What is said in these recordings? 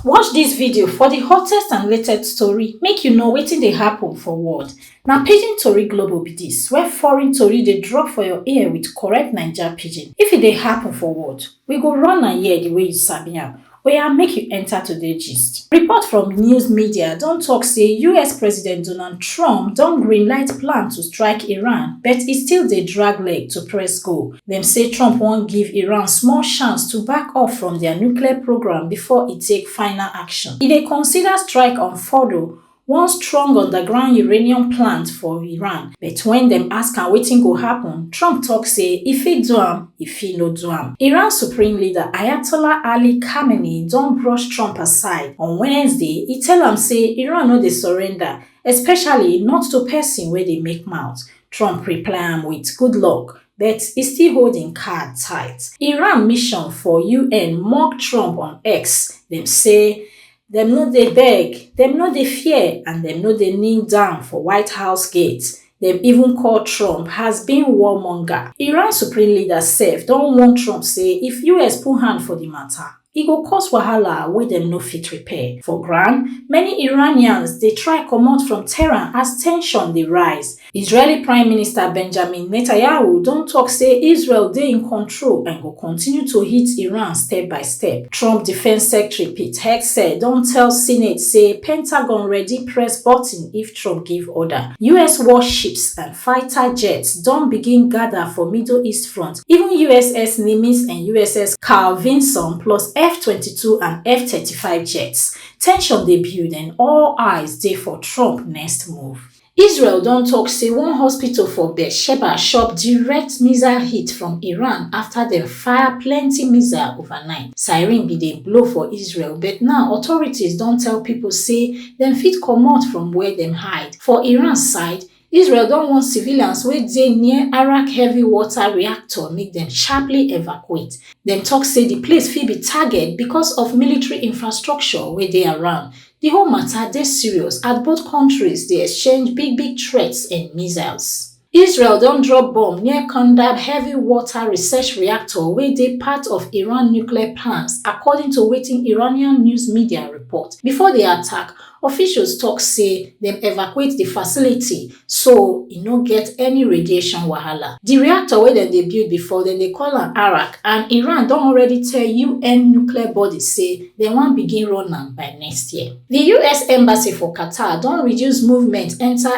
Watch dis video for the hottest and latest story make you know wetin dey happen for world. Na Pidgin Tori Global be dis, where foreign tori dey drop for your ear with correct Naija pidgin. If e dey happen for world, we go run am here the way you sabi am. Oya make you enter today gist. Report from news media don talk say US President Donald Trump don greenlight plan to strike Iran, but e still dey drag leg to press go. Dem say Trump wan give Iran small chance to back off from their nuclear program before e take final action. E dey consider strike on Fordo, one strong underground uranium plant for Iran, but when dem ask am wetin go happen, Trump talk say e fit do am, e fit no do am. Iran Supreme Leader Ayatollah Ali Khamenei don brush Trump aside. On Wednesday, e tell am say Iran no dey surrender, especially not to person wey dey make mouth. Trump reply am with good luck, but e still hold im card tight. Iran mission for UN mock Trump on X. Dem say dem no dey beg, dem no dey fear, and dem no dey kneel down for White House gate. Dem even call Trump has been warmonger. Iran Supreme Leader sef don warn Trump say if US put hand for the matter, e go cause wahala wey dem no fit repair. For ground, many Iranians dey try comot from Tehran as ten sion dey rise. Israeli Prime Minister Benjamin Netanyahu don talk say Israel dey in control and go continue to hit Iran step by step. Trump Defense Secretary Pete Hegseth don tell Senate say Pentagon ready press button if Trump give order. US warships and fighter jets don begin gather for Middle East front. Even USS Nimitz and USS Carl Vinson plus F-22 and F-35 jets. Tension dey build and all eyes dey for Trump next move. Israel don talk say one hospital for Beersheba chop direct missile hit from Iran after dem fire plenty missile overnight. Siren bin dey blow for Israel, but now authorities don tell people say dem fit comot from where dem hide. For Iran side, Israel don warn civilians wey dey near Arak heavy water reactor make dem sharply evacuate. Dem talk say the place fit be target because of military infrastructure wey dey around. The whole matter dey serious as both countries dey exchange big threats and missiles. Israel don drop bomb near Kandab heavy water research reactor wey dey part of Iran nuclear plans, according to wetin Iranian news media report. Before the attack, officials talk say dem evacuate the facility so e no get any radiation wahala. The reactor wey dem dey build before, dem dey call am Arak, and Iran don already tell UN nuclear body say dem wan begin run am by next year. The US Embassy for Qatar don reduce movement enter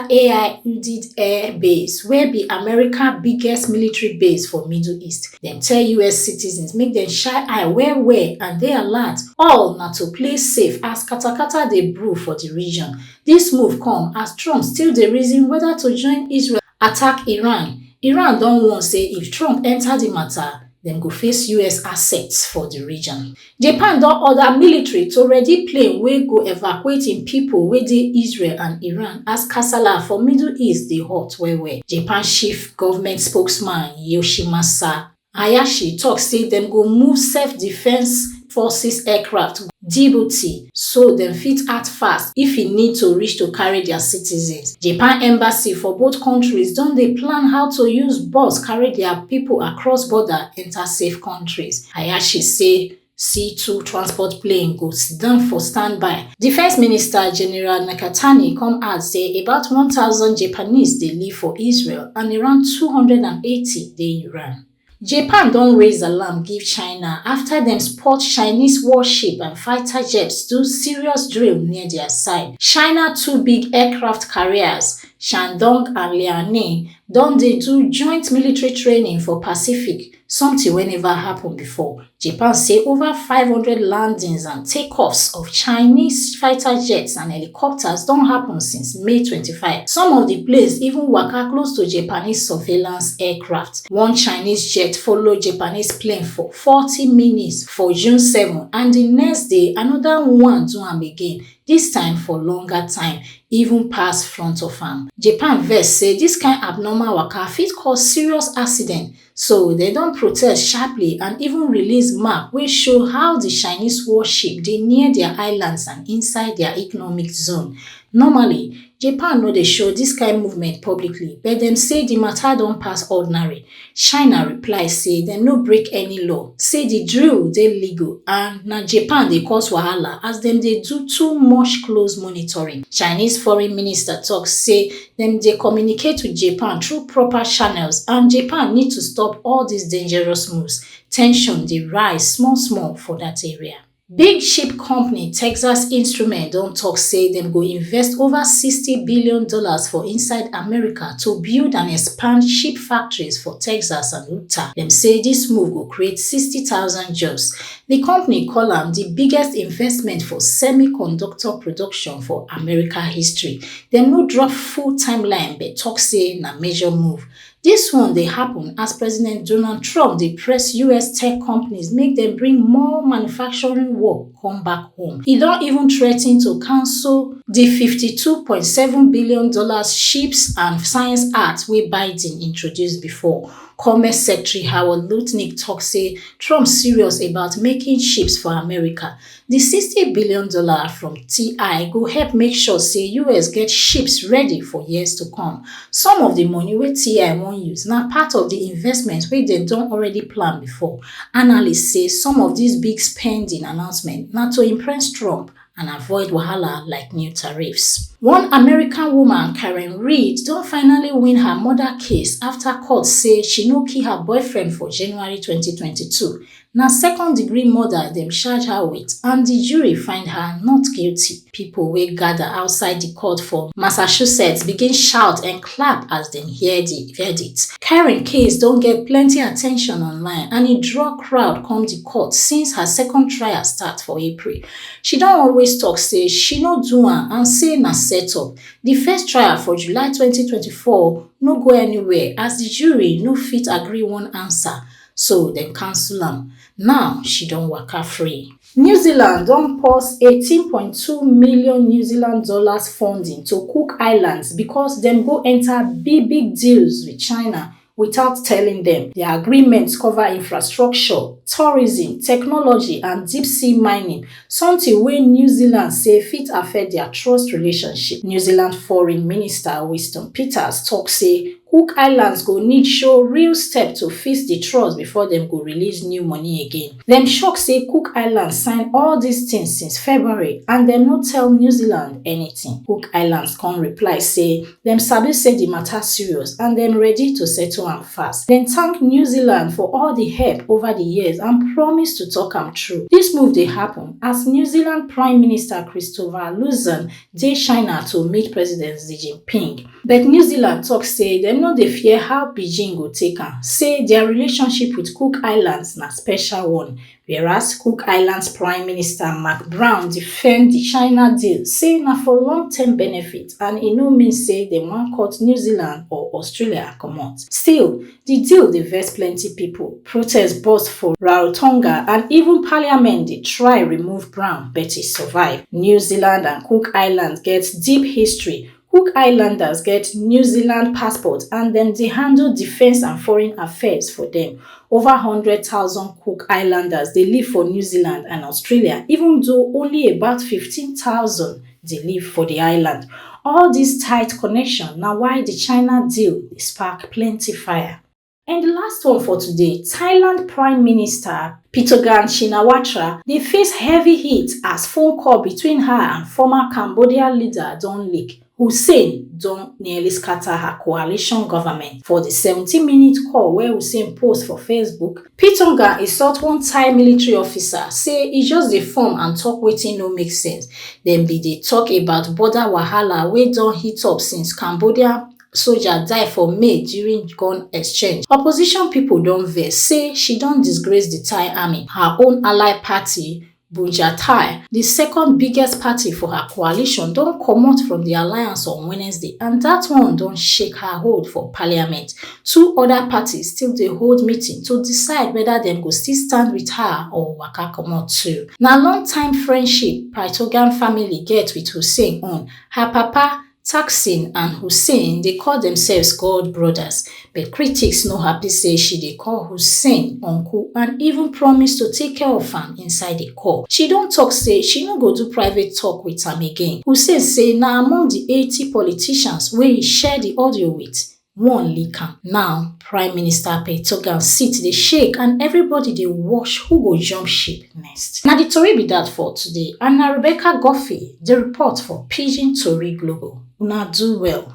airbase, wey be America biggest military base for Middle East. Dem tell US citizens make dem shine eye well and dey alert. All na to play safe as katakata dey brew for the region. This move come as Trump still dey reason whether to join Israel attack Iran. Iran don warn say if Trump enter the matter, dem go face US assets for the region. Japan don order military to ready plane wey go evacuate im people wey dey Israel and Iran as kasala for Middle East dey hot well. Japan chief government spokesman Yoshimasa Hayashi talk say dem go move self-defense forces aircraft Djibouti so dem fit act fast if e need to reach to carry their citizens. Japan embassy for both countries don dey plan how to use bus carry their people across border enter safe countries. Hayashi say C-2 transport plane go sidon for standby. Defense Minister General Nakatani come add say about 1,000 Japanese dey live for Israel and around 280 dey Iran. Japan don raise alarm give China after dem spot Chinese warship and fighter jets do serious drill near their side. China two big aircraft carriers, Shandong and Liaoning, don dey do joint military training for Pacific, something wey never happen before. Japan say over 500 landings and takeoffs of Chinese fighter jets and helicopters don happen since May 25. Some of the planes even waka close to Japanese surveillance aircraft. One Chinese jet follow Japanese plane for 40 minutes for June 7, and the next day another one do am again, this time for longer time, even pass front of am. Japan vex say this kind abnormal waka fit cause serious accident, so they don protest sharply and even release map wey show how the Chinese warship dey near their islands and inside their economic zone. Normally, Japan no dey show dis kain movement publicly, but dem say di mata don pass ordinary. China reply say dem no break any law, say di drill dey legal and na Japan dey cause wahala as dem dey do too much close monitoring. Chinese foreign minister tok say dem dey communicate with Japan through proper channels and Japan need to stop all dis dangerous moves. Ten sion dey rise small small for dat area. Big chip company Texas Instruments don tok say dem go invest over $60 billion for inside America to build and expand chip factories for Texas and Utah. Dem say dis move go create 60,000 jobs. The company call am di biggest investment for semiconductor production for America history. Dem no drop full timeline but tok say na major move. Dis one dey happen as President Donald Trump dey press US tech companies make dem bring more manufacturing work come back home. E don even threa ten to cancel di $52.7 billion Chips and Science Act wey Biden introduce before. Commerce Secretary Howard Lutnick tok say Trump serious about making chips for America. Di $60 billion from TI go help make sure say US get chips ready for years to come. Some of di money wey TI wan use na part of di investment wey dem don already plan before. Analysts say some of dis big spending announcement na to impress Trump and avoid wahala like new tariffs. One American woman, Karen Reed, don finally win her murder case after court say she no kill her boyfriend for January 2022. Na second-degree murder dem charge her with and di jury find her not guilty. Pipo wey gather outside di court for Massachusetts begin shout and clap as dem hear di verdict. Karen case don get plenty at ten tion online and e draw crowd come di court since her second trial start for April. She don always tok say she no do am and say na set up. Di first trial for July 2024 no go anywhere as di jury no fit agree one answer, so dem cancel am. Now she don waka free. New Zealand don pause $18.2 million New Zealand dollars funding to Cook Islands because dem go enter big deals with China without telling them. The agreements cover infrastructure, tourism, technology and deep sea mining, something wey New Zealand say fit affect their trust relationship. New Zealand Foreign Minister Winston Peters tok say Cook Islands go need show real step to fix the trust before dem go release new money again. Dem shock say Cook Islands sign all these things since February and dem no tell New Zealand anything. Cook Islands come reply say dem sabi say the matter serious and dem ready to settle am fast. Dem thank New Zealand for all the help over the years and promise to talk am through. Dis move dey happen as New Zealand Prime Minister Christopher Luxon dey China to meet President Xi Jinping. But New Zealand tok say dem no dey fear how Beijing go take am, say their relationship with Cook Islands na special one, whereas Cook Islands Prime Minister Mark Brown defend the China deal, say na for long-term benefit and e no mean say dem wan cut New Zealand or Australia comot. Still, the deal dey vex plenty pipo. Protests burst for Rarotonga and even Parliament dey try remove Brown, but e survive. New Zealand and Cook Islands get deep history. Cook Islanders get New Zealand passport and dem dey handle defense and foreign affairs for dem. Over 100,000 Cook Islanders dey live for New Zealand and Australia, even though only about 15,000 dey live for the island. All dis tight connection na why the China deal dey spark plenty fire. And the last one for today, Thailand Prime Minister Pidgin Tori dey face heavy heat as phone call between her and former Cambodian leader don leak. Hussein don nearly scatter her coalition government. For the 17-minute call wey Hussein post for Facebook, Pidgin insult one Thai military officer, say e just dey form and talk wetin no make sense. Dem bin dey talk about border wahala wey don heat up since Cambodia soldier die for May during gun exchange. Opposition people don vex, say she don disgrace the Thai army. Her own ally party, Thai, the second biggest party for her coalition, don comot from the alliance on Wednesday and that one don shake her hold for parliament. Two other parties still dey hold meeting to decide whether dem go still stand with her or waka comot too. Na long time friendship Pidgin family get with Hussein own. Her papa, Thaksin and Hussein dey call themselves God brothers, but critics no happy say she dey call Hussein uncle and even promise to take care of am inside the call. She don talk say she no go do private talk with am again. Hussein say na among the 80 politicians wey e share the audio with, one leak am. Now, Prime Minister Petogan seat dey shake and everybody dey watch who go jump ship next. Na the tori be that for today, and na Rebecca Goffey dey report for Pidgin Tori Global. Una do well.